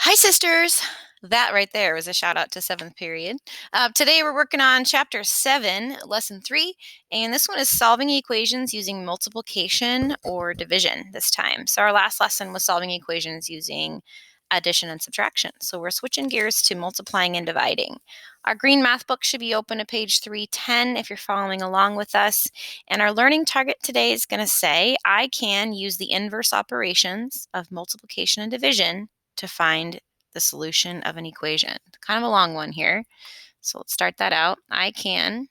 Hi, sisters. That right there was a shout out to seventh period. Today we're working on chapter 7, lesson 3, and this one is solving equations using multiplication or division this time. So, our last lesson was solving equations using addition and subtraction. So, we're switching gears to multiplying and dividing. Our green math book should be open to page 310 if you're following along with us. And our learning target today is going to say, I can use the inverse operations of multiplication and division to find the solution of an equation. Kind of a long one here. So let's start that out. I can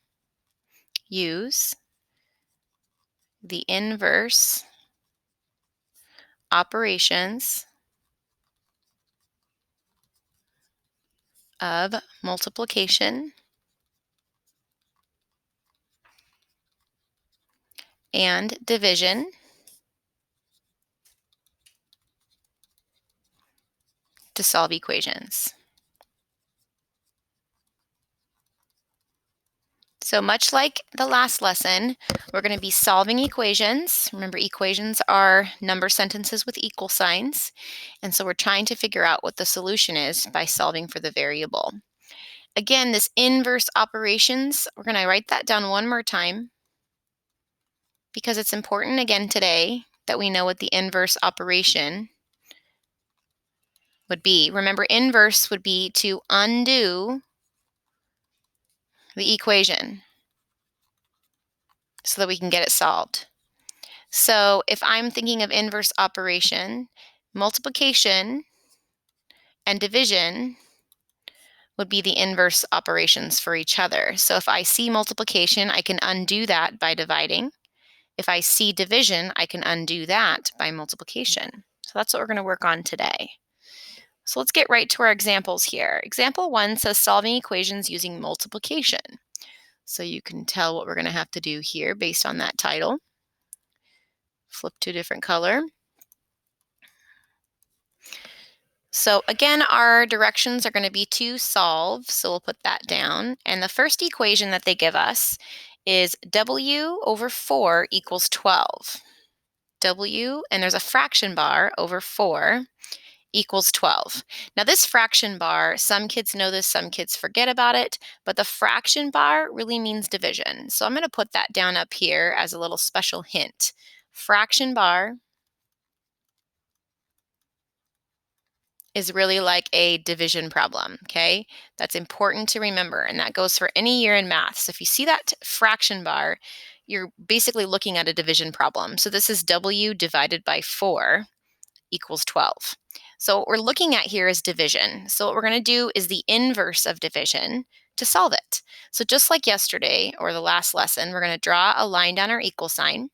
use the inverse operations of multiplication and division to solve equations. So much like the last lesson, we're going to be solving equations. Remember, equations are number sentences with equal signs. And so we're trying to figure out what the solution is by solving for the variable. Again, this inverse operations, we're going to write that down one more time because it's important again today that we know what the inverse operation would be. Remember, inverse would be to undo the equation so that we can get it solved. So if I'm thinking of inverse operation, multiplication and division would be the inverse operations for each other. So if I see multiplication, I can undo that by dividing. If I see division, I can undo that by multiplication. So that's what we're going to work on today. So let's get right to our examples here. Example 1 says solving equations using multiplication. So you can tell what we're going to have to do here based on that title. Flip to a different color. So again, our directions are going to be to solve, so we'll put that down. And the first equation that they give us is W over 4 equals 12. W, and there's a fraction bar over 4 equals 12. Now this fraction bar, some kids know this, some kids forget about it, but the fraction bar really means division. So I'm going to put that down up here as a little special hint. Fraction bar is really like a division problem, okay? That's important to remember, and that goes for any year in math. So if you see that fraction bar, you're basically looking at a division problem. So this is W divided by 4 equals 12. So what we're looking at here is division. So what we're going to do is the inverse of division to solve it. So just like yesterday or the last lesson, we're going to draw a line down our equal sign.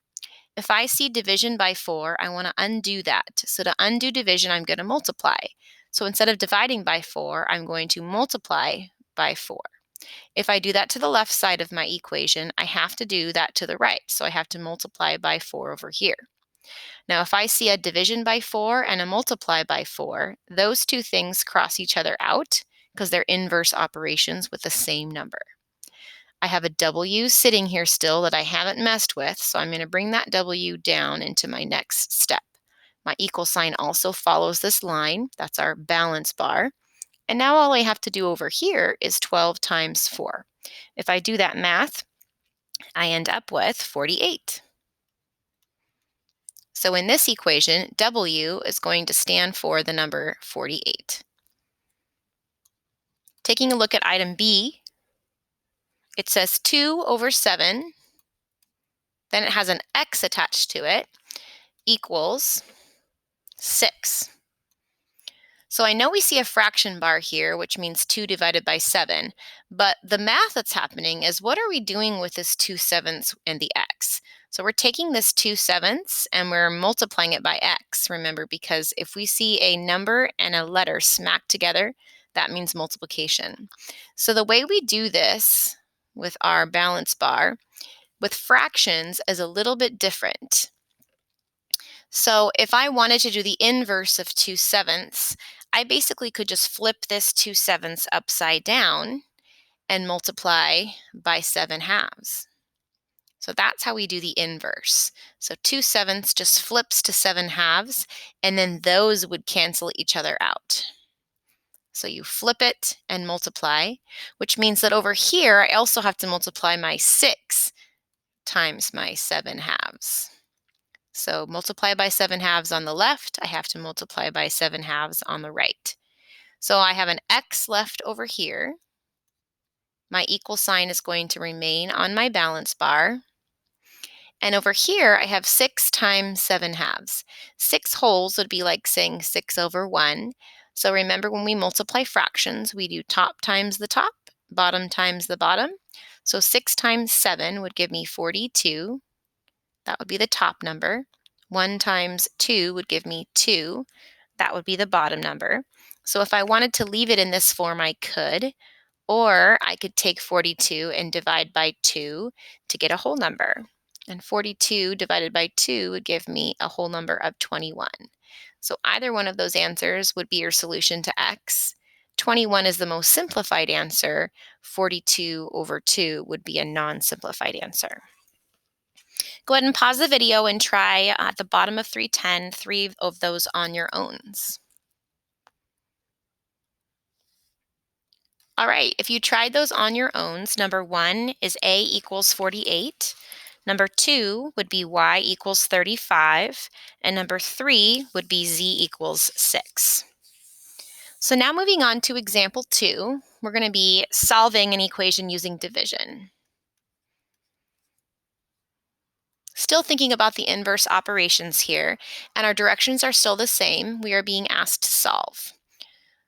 If I see division by 4, I want to undo that. So to undo division, I'm going to multiply. So instead of dividing by 4, I'm going to multiply by 4. If I do that to the left side of my equation, I have to do that to the right. So I have to multiply by 4 over here. Now, if I see a division by 4 and a multiply by 4, those two things cross each other out because they're inverse operations with the same number. I have a W sitting here still that I haven't messed with, so I'm going to bring that W down into my next step. My equal sign also follows this line. That's our balance bar. And now all I have to do over here is 12 times 4. If I do that math, I end up with 48. So in this equation, W is going to stand for the number 48. Taking a look at item B, it says 2 over 7, then it has an X attached to it, equals 6. So I know we see a fraction bar here, which means 2 divided by 7, but the math that's happening is what are we doing with this 2/7 and the X? So we're taking this 2/7 and we're multiplying it by X, remember, because if we see a number and a letter smacked together, that means multiplication. So the way we do this with our balance bar with fractions is a little bit different. So if I wanted to do the inverse of 2/7, I basically could just flip this 2/7 upside down and multiply by 7/2. So that's how we do the inverse. So 2/7 just flips to 7/2, and then those would cancel each other out. So you flip it and multiply, which means that over here, I also have to multiply my 6 times my 7 halves. So multiply by 7 halves on the left, I have to multiply by 7 halves on the right. So I have an x left over here. My equal sign is going to remain on my balance bar. And over here, I have 6 times 7 halves. 6 wholes would be like saying 6 over 1. So remember, when we multiply fractions, we do top times the top, bottom times the bottom. So 6 times 7 would give me 42. That would be the top number. 1 times 2 would give me 2. That would be the bottom number. So if I wanted to leave it in this form, I could. Or I could take 42 and divide by 2 to get a whole number. And 42 divided by 2 would give me a whole number of 21. So either one of those answers would be your solution to x. 21 is the most simplified answer. 42 over 2 would be a non-simplified answer. Go ahead and pause the video and try at the bottom of 310, 3 of those on your owns. All right, if you tried those on your owns, number 1 is a equals 48. Number 2 would be y equals 35. And number 3 would be z equals 6. So now moving on to example 2, we're going to be solving an equation using division. Still thinking about the inverse operations here, and our directions are still the same. We are being asked to solve.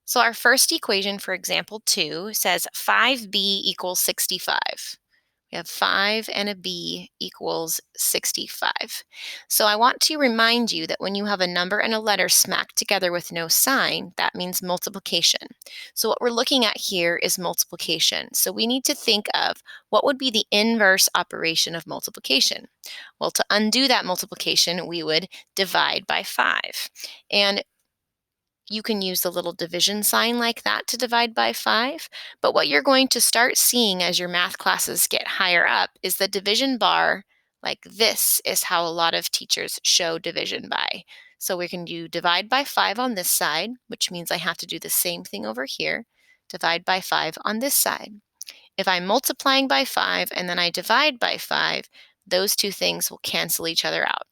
So our first equation for example 2 says 5b equals 65. We have 5 and a b equals 65. So I want to remind you that when you have a number and a letter smacked together with no sign, that means multiplication. So what we're looking at here is multiplication. So we need to think of what would be the inverse operation of multiplication. Well, to undo that multiplication, we would divide by 5. And you can use the little division sign like that to divide by 5. But what you're going to start seeing as your math classes get higher up is the division bar. Like this is how a lot of teachers show division by. So we can do divide by 5 on this side, which means I have to do the same thing over here. Divide by 5 on this side. If I'm multiplying by 5 and then I divide by 5, those two things will cancel each other out.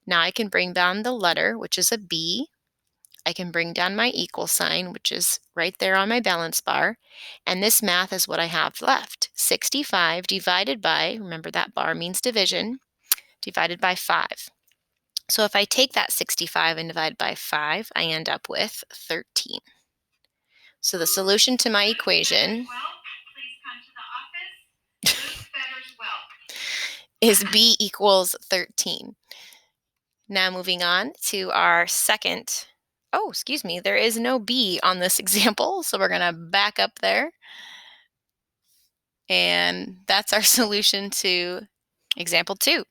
Now I can bring down the letter, which is a B. I can bring down my equal sign, which is right there on my balance bar, and this math is what I have left. 65 divided by, remember that bar means division, divided by 5. So if I take that 65 and divide by 5, I end up with 13. So the solution to my equation is b equals 13. Now moving on to our second. Oh, excuse me, there is no B on this example, so we're going to back up there. And that's our solution to example 2.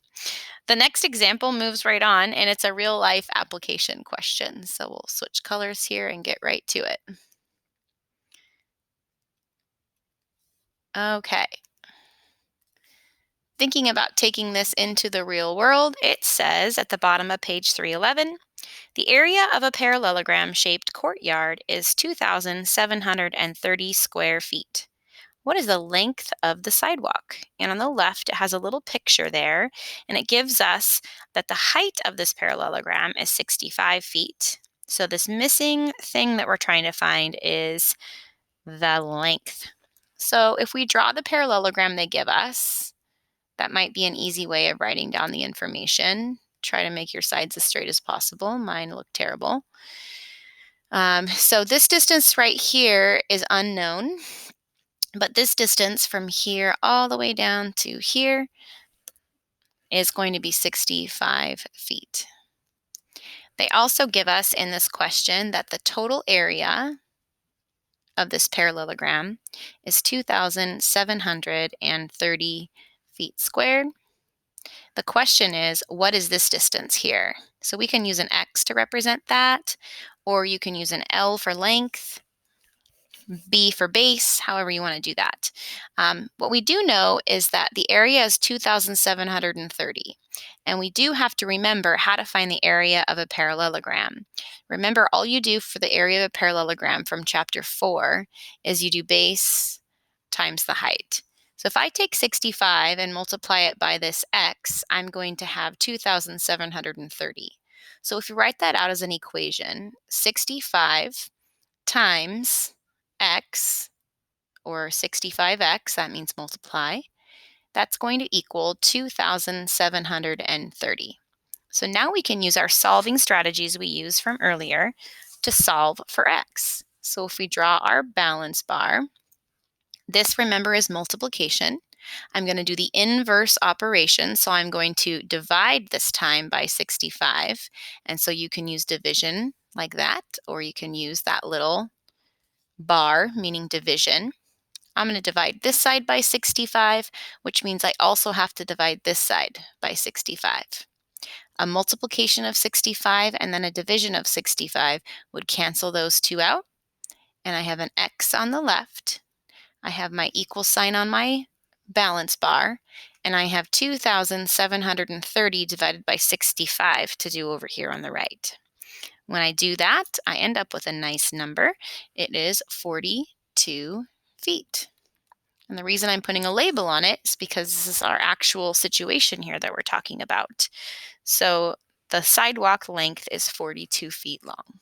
The next example moves right on, and it's a real-life application question. So we'll switch colors here and get right to it. Okay. Thinking about taking this into the real world, it says at the bottom of page 311, the area of a parallelogram-shaped courtyard is 2,730 square feet. What is the length of the sidewalk? And on the left, it has a little picture there, and it gives us that the height of this parallelogram is 65 feet. So this missing thing that we're trying to find is the length. So if we draw the parallelogram they give us, that might be an easy way of writing down the information. Try to make your sides as straight as possible. Mine look terrible. So this distance right here is unknown, but this distance from here all the way down to here is going to be 65 feet. They also give us in this question that the total area of this parallelogram is 2,730 feet squared. The question is, what is this distance here? So we can use an X to represent that, or you can use an L for length. B for base, however you want to do that. What we do know is that the area is 2,730, and we do have to remember how to find the area of a parallelogram. Remember, all you do for the area of a parallelogram from chapter 4 is you do base times the height. So if I take 65 and multiply it by this x, I'm going to have 2,730. So if you write that out as an equation, 65 times x, or 65x, that means multiply, that's going to equal 2,730. So now we can use our solving strategies we used from earlier to solve for x. So if we draw our balance bar, this, remember, is multiplication. I'm going to do the inverse operation, so I'm going to divide this time by 65. And so you can use division like that, or you can use that little bar, meaning division. I'm going to divide this side by 65, which means I also have to divide this side by 65. A multiplication of 65 and then a division of 65 would cancel those two out, and I have an x on the left. I have my equal sign on my balance bar, and I have 2,730 divided by 65 to do over here on the right. When I do that, I end up with a nice number. It is 42 feet. And the reason I'm putting a label on it is because this is our actual situation here that we're talking about. So the sidewalk length is 42 feet long.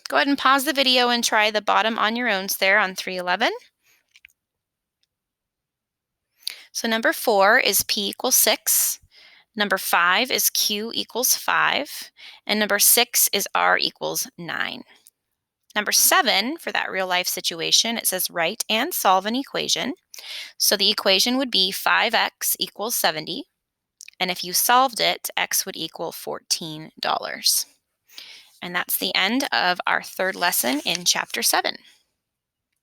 Go ahead and pause the video and try the bottom on your own there on 311. So number 4 is P equals 6. Number 5 is Q equals 5. And number 6 is R equals 9. Number 7, for that real life situation, it says write and solve an equation. So the equation would be 5x equals 70. And if you solved it, x would equal $14. And that's the end of our third lesson in chapter 7.